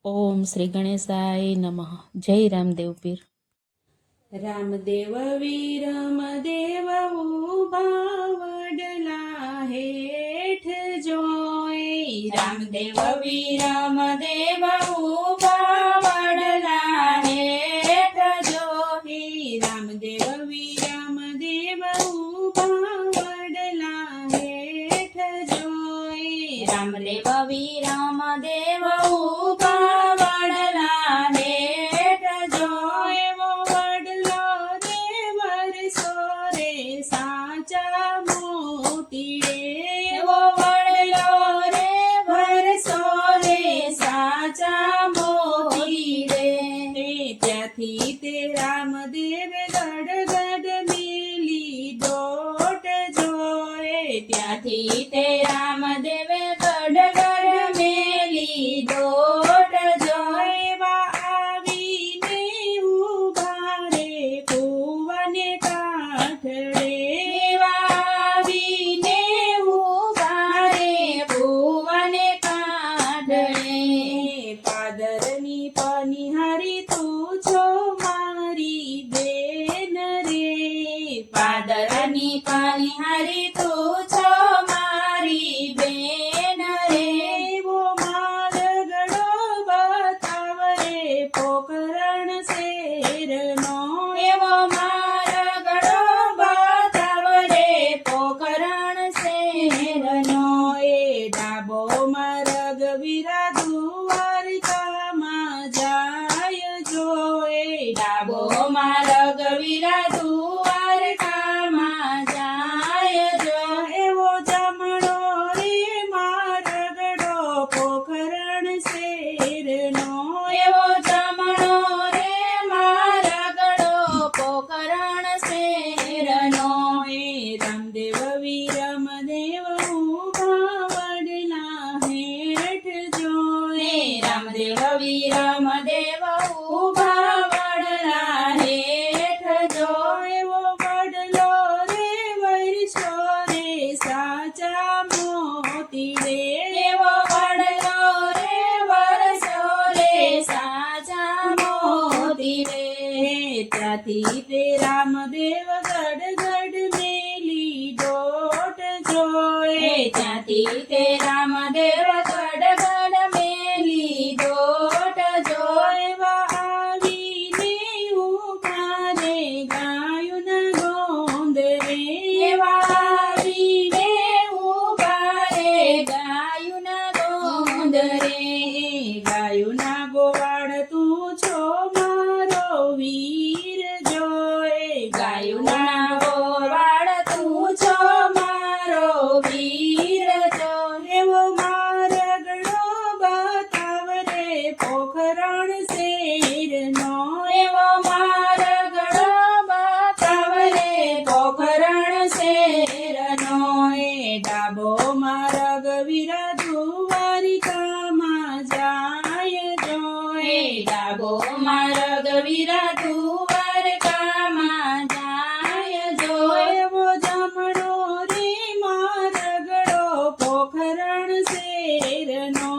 ઓમ શ્રી ગણેશાય નમઃ. જય રામદેવ પીર. રામદેવ વીરમ દેવ ઉભા વડલા હેઠ જોઈ. રામદેવ વીરમ દેવ ઉભા વડલા હેઠ જોઈ. રામદેવ વીરમ દેવ ઉભા વડલા હેઠ જોઈ. રામદેવ વીરમ દેવ ઉભા વડલા હેઠ જોઈ. એવો વડલો રે વરસો રે સાચા મોતી રે. એવો વડલો રે વરસો રે સાચા મોતી રે. ત્યાંથી તે રામદેવ ગડગડ મેલી દોટ જોએ. ત્યાંથી તે રામદેવ ગડગડ મેલી દોટ જોવા આવીને ઉભા રે કુવાને કાંઠડે. આવીને ઉભા રે કુવાને કાંઠડે. પાદરની પનિહારી તું છો મારી બેન રે. પાદરની પનિહારી તું છો મારી બેન રે. એવો મારગડો બતાવ રે પોકરણ શેરનો. એવો મારગડો બતાવ રે પોકરણ શેરનો. એ ડાબો માર્ગ વીરા દ્વારકામાં જાય જો. એ ડાબો માર્ગ વીરા દ્વારકામાં જાય જો. એવો જમણો રે મારગડો પોખરણ શેરનો. એવો જમણો રે મારગડો પોખરણ શેરનો. એ રામદેવ વીરમ દેવ ઉભા વડલા હેઠ જોએ. રામદેવ વીરમ દેવ ઉભા વડલા હેઠ જોએ. એવો વડલો રે વરસો રે સાચા મોતી રે. એવો વડલો રે વરસો રે સાચા મોતી રે. ત્યાંથી તે રામદેવ ગડગડ મેલી દોટ જોએ. ત્યાંથી તે રામદેવ ગડગડ મેલી દોટ જોવા આવીને ઉભા રે ગાયુના ગોંદરે. એવા આવીને ઉભા રે ગાયુના ગોંદરે. ગાયુના ગોવાળ તું છો મારો વીર જોય. ગાયુના ગોવાળ તું છો મારો વીર જો. એવો મારગડો બતાવ રે પોખરણ શેરનો. એવો મારગડો બતાવ રે પોખરણ શેરનો. એ ડાબો માર્ગ વીરા દ્વારિકામાં જાય જો. એ ડાબો માર્ગ વીરા દ્વારકામાં જાય જો. એવો જમણો રે મારગડો પોખરણ શેરનો.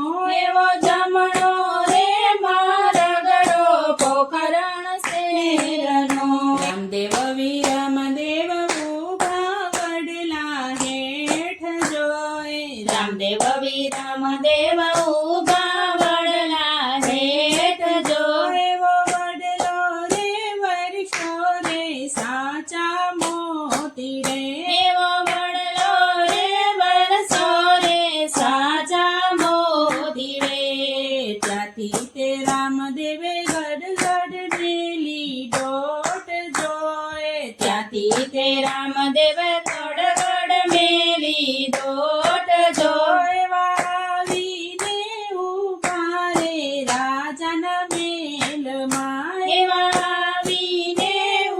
એવો જમણો રે મારગડો પોખરણ શેરનો. રામદેવ વીરમ દેવ ઉભા વડલા હેઠ જોય. રામદેવ વીરમ દેવ ઉભા વડલા હેઠ જોય. એવો વડલો રે વરસો રે સાચા મોતી રે. એવો વડલો રે વરસો રે સાચા મોતી રે. ત્યાંથી તે રામદેવે ગડગડ મેલી દોટ જોય. ત્યાંથી તે રામદેવ ગડગડ મેલી દોટ જોય. આવીને ઉભા રે રાજાના મેલમાં. એવા આવીને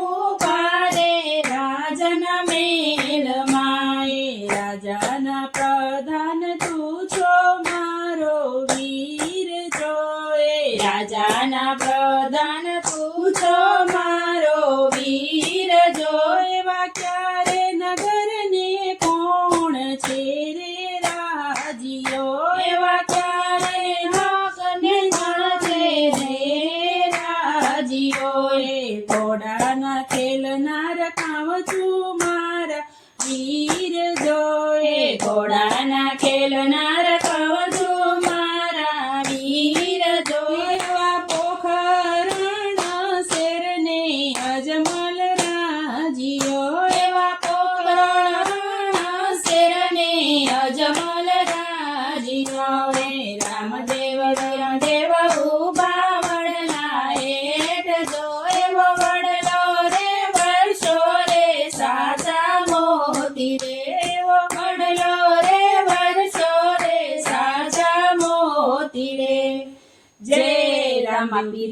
ઉભા રે રાજાના મેલમાં. એ રાજાના પ્રધાન તું છો મારો વીર જોય. રાજાના પ્રધાન તું છો મારો વીર જોય. એવા ક્યારે નગરને કોણ છે રે રાજીઓ. એવા ક્યારે નગરને વેલનાર કવજો મારા વીર જો એવા પોખરણ શેરને અજમલ રાજીયો એવા પોકરણ શેરને અજમલ રાજીનો રે રામદેવ ઉભા વડલા હેઠ જો એવો વડલો રે વર્ષો રે સાચા મોતી રે એવો વડલો રે વર્ષો રે સાચા મોતી રે જય રામાપીર